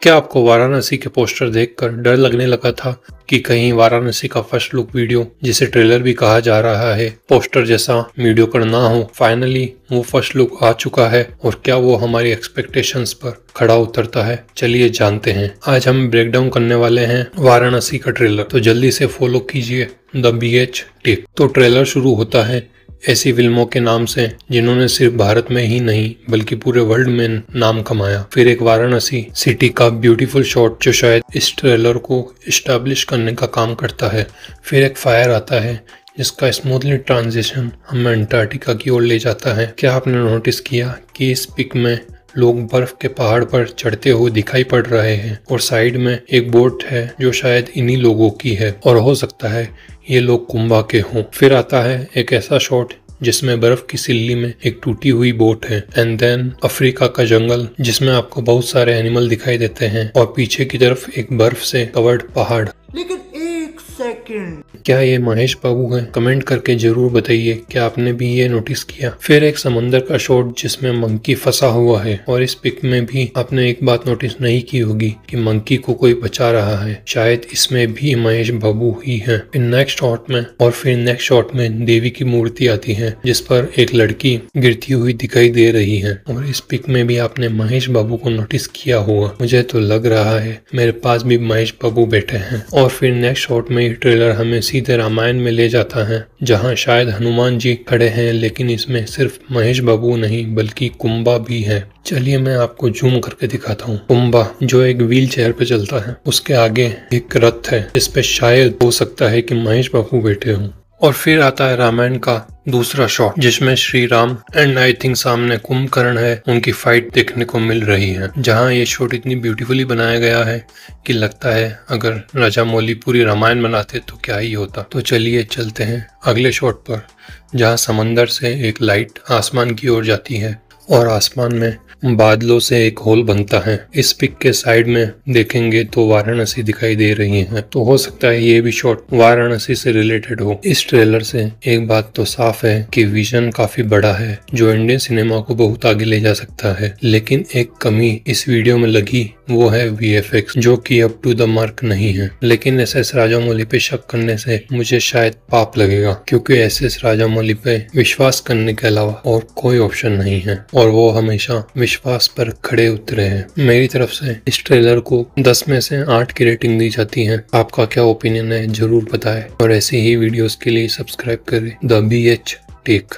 क्या आपको वाराणसी के पोस्टर देखकर डर लगने लगा था कि कहीं वाराणसी का फर्स्ट लुक वीडियो, जिसे ट्रेलर भी कहा जा रहा है, पोस्टर जैसा मीडियोकर ना हो? फाइनली वो फर्स्ट लुक आ चुका है और क्या वो हमारी एक्सपेक्टेशंस पर खड़ा उतरता है? चलिए जानते हैं। आज हम ब्रेकडाउन करने वाले हैं वाराणसी का ट्रेलर, तो जल्दी से फॉलो कीजिए द BH टिप। तो ट्रेलर शुरू होता है ऐसी फिल्मों के नाम से जिन्होंने सिर्फ भारत में ही नहीं बल्कि पूरे वर्ल्ड में नाम कमाया। फिर एक वाराणसी सिटी का ब्यूटीफुल शॉट जो शायद इस ट्रेलर को एस्टैब्लिश करने का काम करता है। फिर एक फायर आता है जिसका स्मूथली ट्रांजिशन हमें अंटार्कटिका की ओर ले जाता है। क्या आपने नोटिस किया कि इस पिक में लोग बर्फ के पहाड़ पर चढ़ते हुए दिखाई पड़ रहे हैं और साइड में एक बोट है जो शायद इन्हीं लोगों की है और हो सकता है ये लोग कुंभा के हों। फिर आता है एक ऐसा शॉट जिसमें बर्फ की सिल्ली में एक टूटी हुई बोट है एंड देन अफ्रीका का जंगल जिसमें आपको बहुत सारे एनिमल दिखाई देते हैं और पीछे की तरफ एक बर्फ से कवर्ड पहाड़। लेकिन एक सेकंड, क्या ये महेश बाबू हैं? कमेंट करके जरूर बताइए क्या आपने भी ये नोटिस किया। फिर एक समंदर का शॉट जिसमें मंकी फंसा हुआ है और इस पिक में भी आपने एक बात नोटिस नहीं की होगी कि मंकी को कोई बचा रहा है। शायद इसमें भी महेश बाबू ही हैं। फिर नेक्स्ट शॉट में देवी की मूर्ति आती है जिस पर एक लड़की गिरती हुई दिखाई दे रही है और इस पिक में भी आपने महेश बाबू को नोटिस किया होगा। मुझे तो लग रहा है मेरे पास भी महेश बाबू बैठे हैं। और फिर नेक्स्ट शॉट में ट्रेलर हमें सीधे रामायण में ले जाता है जहां शायद हनुमान जी खड़े हैं, लेकिन इसमें सिर्फ महेश बाबू नहीं बल्कि कुंभा भी है। चलिए मैं आपको जूम करके दिखाता हूँ। कुंभा जो एक व्हील चेयर पे चलता है, उसके आगे एक रथ है जिस पे शायद हो सकता है कि महेश बाबू बैठे हों। और फिर आता है रामायण का दूसरा शॉट जिसमें Shri Ram and I think सामने कुंभकर्ण है, उनकी फाइट देखने को मिल रही है। जहां ये शॉट इतनी ब्यूटीफुली बनाया गया है कि लगता है अगर राजा मौली पूरी रामायण बनाते तो क्या ही होता। तो चलिए चलते हैं अगले शॉट पर जहां समंदर से एक लाइट आसमान की ओर जाती है और आसमान में बादलों से एक होल बनता है। इस पिक के साइड में देखेंगे तो वाराणसी दिखाई दे रही है, तो हो सकता है ये भी शॉट वाराणसी से रिलेटेड हो। इस ट्रेलर से एक बात तो साफ है कि विजन काफी बड़ा है जो इंडियन सिनेमा को बहुत आगे ले जा सकता है, लेकिन एक कमी इस वीडियो में लगी वो है VFX जो कि अप टू द मार्क नहीं है। लेकिन SS राजामौली पे शक करने से मुझे शायद पाप लगेगा क्योंकि SS राजामौली पे विश्वास करने के अलावा और कोई ऑप्शन नहीं है और वो हमेशा विश्वास पर खड़े उतरे हैं। मेरी तरफ से इस ट्रेलर को 10 में से 8 की रेटिंग दी जाती है। आपका क्या ओपिनियन है जरूर बताएं और ऐसी ही वीडियोस के लिए सब्सक्राइब करें द BH टेक।